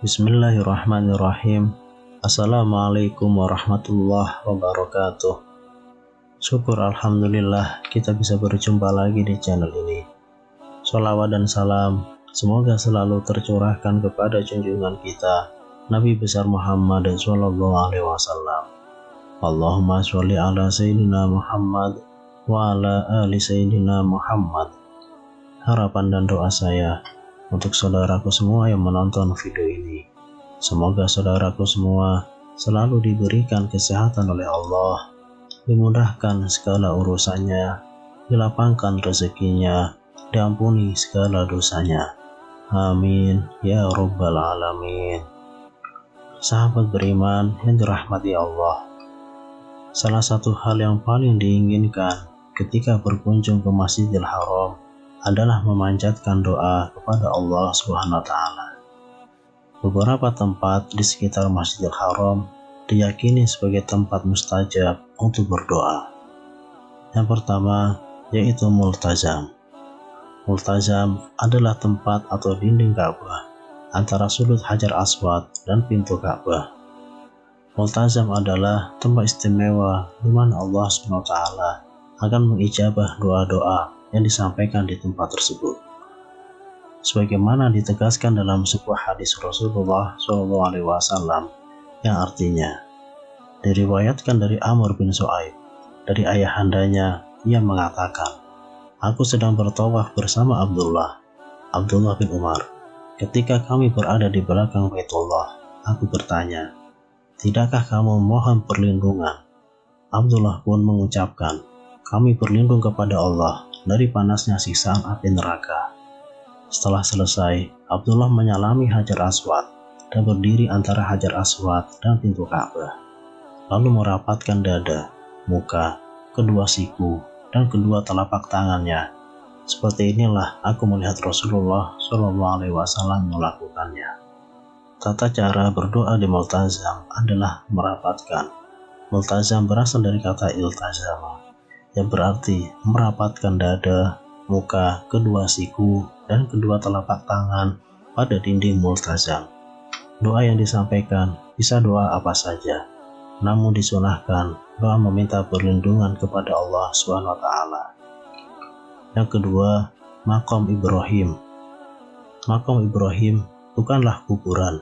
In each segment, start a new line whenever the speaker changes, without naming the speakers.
Bismillahirrahmanirrahim. Assalamualaikum warahmatullahi wabarakatuh. Syukur alhamdulillah kita bisa berjumpa lagi di channel ini. Sholawat dan salam semoga selalu tercurahkan kepada junjungan kita Nabi besar Muhammad sallallahu alaihi wasallam. Allahumma sholli ala sayyidina Muhammad wa ala ali sayyidina Muhammad. Harapan dan doa saya untuk saudaraku semua yang menonton video ini, semoga saudaraku semua selalu diberikan kesehatan oleh Allah, dimudahkan segala urusannya, dilapangkan rezekinya, diampuni segala dosanya. Amin ya rabbal alamin. Sahabat beriman yang dirahmati Allah, salah satu hal yang paling diinginkan ketika berkunjung ke Masjidil Haram adalah memanjatkan doa kepada Allah Subhanahu wa Ta'ala. Beberapa tempat di sekitar Masjidil Haram diyakini sebagai tempat mustajab untuk berdoa. Yang pertama yaitu Multazam. Multazam adalah tempat atau dinding Ka'bah antara sudut Hajar Aswad dan pintu Ka'bah. Multazam adalah tempat istimewa di mana Allah Subhanahu wa Ta'ala akan mengijabah doa-doa yang disampaikan di tempat tersebut. Sebagaimana ditegaskan dalam sebuah hadis Rasulullah SAW yang artinya, diriwayatkan dari Amr bin Shu'aib dari ayahandanya, ia mengatakan, aku sedang bertawaf bersama Abdullah bin Umar. Ketika kami berada di belakang Baitullah, aku bertanya, tidakkah kamu mohon perlindungan? Abdullah pun mengucapkan, kami berlindung kepada Allah dari panasnya siksaan api neraka. Setelah selesai, Abdullah menyalami Hajar Aswad dan berdiri antara Hajar Aswad dan pintu Ka'bah, lalu merapatkan dada, muka, kedua siku, dan kedua telapak tangannya. Seperti inilah aku melihat Rasulullah SAW melakukannya. Tata cara berdoa di Multazam adalah merapatkan. Multazam berasal dari kata iltazama, yang berarti merapatkan dada, muka, kedua siku, dan kedua telapak tangan pada dinding Multazam. Doa yang disampaikan bisa doa apa saja, namun disunahkan doa meminta perlindungan kepada Allah SWT. Yang kedua, Maqam Ibrahim. Maqam Ibrahim bukanlah kuburan.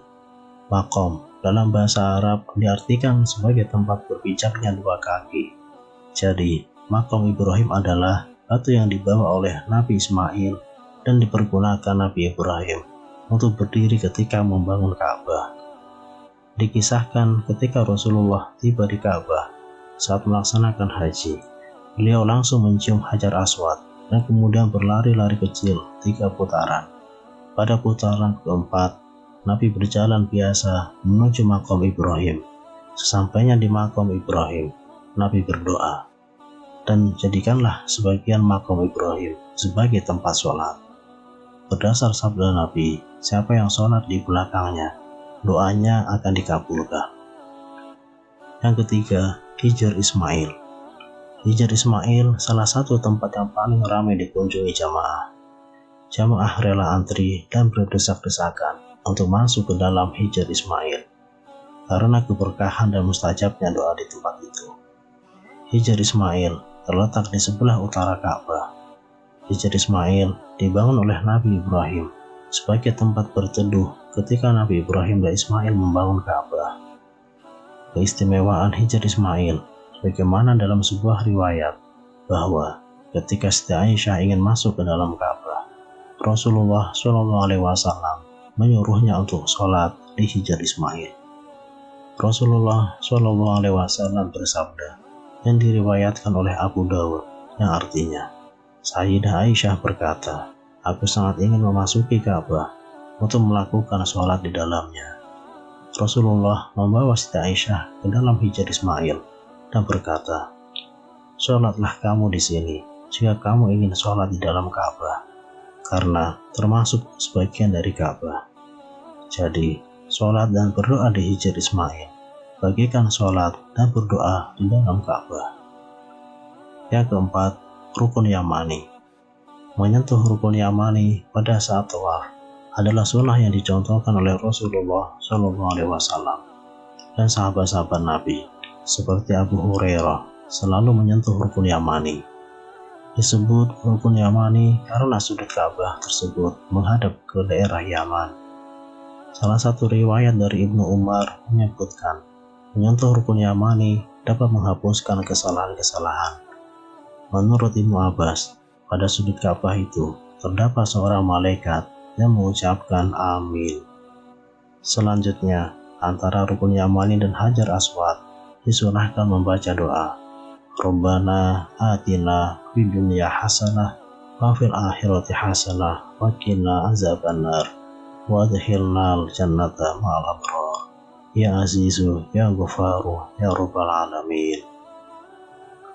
Maqam dalam bahasa Arab diartikan sebagai tempat berpijaknya dua kaki. Jadi, Maqam Ibrahim adalah batu yang dibawa oleh Nabi Ismail dan dipergunakan Nabi Ibrahim untuk berdiri ketika membangun Ka'bah. Dikisahkan ketika Rasulullah tiba di Ka'bah saat melaksanakan haji, beliau langsung mencium Hajar Aswad dan kemudian berlari-lari kecil 3 putaran. Pada putaran keempat, Nabi berjalan biasa menuju Maqam Ibrahim. Sesampainya di Maqam Ibrahim, Nabi berdoa, dan jadikanlah sebagian Maqam Ibrahim sebagai tempat sholat. Berdasar sabda Nabi, siapa yang sholat di belakangnya, doanya akan dikabulkan. Yang ketiga, Hijr Ismail. Hijr Ismail salah satu tempat yang paling ramai dikunjungi jamaah. Jamaah rela antri dan berdesak-desakan untuk masuk ke dalam Hijr Ismail karena keberkahan dan mustajabnya doa di tempat itu. Hijr Ismail terletak di sebelah utara Ka'bah. Hijr Ismail dibangun oleh Nabi Ibrahim sebagai tempat berteduh ketika Nabi Ibrahim dan Ismail membangun Ka'bah. Keistimewaan Hijr Ismail bagaimana dalam sebuah riwayat bahwa ketika Siti Aisyah ingin masuk ke dalam Ka'bah, Rasulullah SAW menyuruhnya untuk sholat di Hijr Ismail. Rasulullah SAW bersabda yang diriwayatkan oleh Abu Dawud yang artinya, Sayyidah Aisyah berkata, aku sangat ingin memasuki Ka'bah untuk melakukan sholat di dalamnya. Rasulullah membawa Siti Aisyah ke dalam Hijr Ismail dan berkata, sholatlah kamu di sini jika kamu ingin sholat di dalam Ka'bah, karena termasuk sebagian dari Ka'bah. Jadi, sholat dan berdoa di Hijr Ismail bagikan sholat dan berdoa di dalam Ka'bah. Yang keempat, rukun Yamani. Menyentuh rukun Yamani pada saat tawaf adalah sunnah yang dicontohkan oleh Rasulullah SAW dan sahabat-sahabat Nabi seperti Abu Hurairah selalu menyentuh rukun Yamani. Disebut rukun Yamani karena sudut Ka'bah tersebut menghadap ke daerah Yaman. Salah satu riwayat dari Ibnu Umar menyebutkan menyentuh rukun Yamani dapat menghapuskan kesalahan-kesalahan. Menurut Ibnu Abbas, pada sudut Ka'bah itu terdapat seorang malaikat yang mengucapkan amin. Selanjutnya, antara rukun Yamani dan Hajar Aswad disunahkan membaca doa Rabbana atina fid dunya hasanah wa fil akhirati hasanah wa qina azabannar wa adkhilnal jannata ma'al abrar ya azizu ya ghafaru ya rabbal alamin.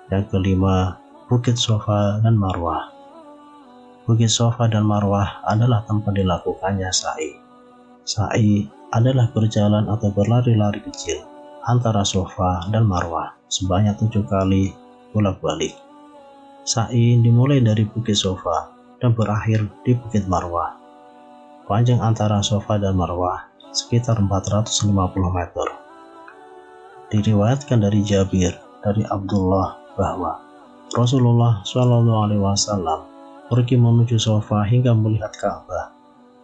Yang kelima, Bukit Sofa dan Marwah. Bukit Sofa dan Marwah adalah tempat dilakukannya sa'i. Sa'i adalah berjalan atau berlari-lari kecil antara Sofa dan Marwah sebanyak 7 kali bolak-balik. Sa'i dimulai dari Bukit Sofa dan berakhir di Bukit Marwah. Panjang antara Sofa dan Marwah sekitar 450 meter. Diriwayatkan dari Jabir dari Abdullah bahwa Rasulullah SAW pergi menuju Sofa hingga melihat Ka'bah.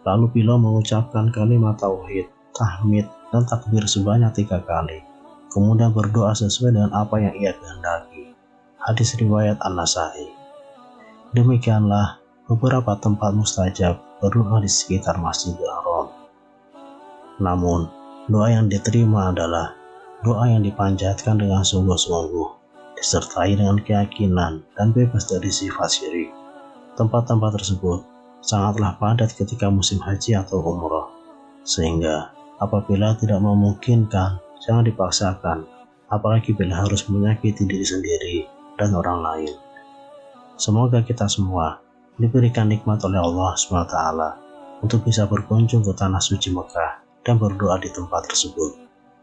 Lalu beliau mengucapkan kalimat tauhid, tahmid, dan takbir sebanyak 3 kali. Kemudian berdoa sesuai dengan apa yang ia kehendaki. Hadis riwayat An-Nasa'i. Demikianlah beberapa tempat mustajab berdoa di sekitar Masjidil Haram. Namun, doa yang diterima adalah doa yang dipanjatkan dengan sungguh-sungguh, disertai dengan keyakinan dan bebas dari sifat syirik. Tempat-tempat tersebut sangatlah padat ketika musim haji atau umroh, sehingga apabila tidak memungkinkan, jangan dipaksakan, apalagi bila harus menyakiti diri sendiri dan orang lain. Semoga kita semua diberikan nikmat oleh Allah SWT untuk bisa berkunjung ke tanah suci Mekah dan berdoa di tempat tersebut.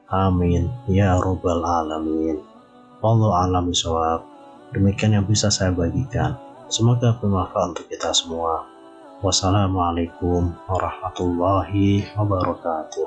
Amin ya Rabbal Alamin. Wallahu a'lam bishawab. Demikian yang bisa saya bagikan. Semoga bermanfaat untuk kita semua. Wassalamualaikum warahmatullahi wabarakatuh.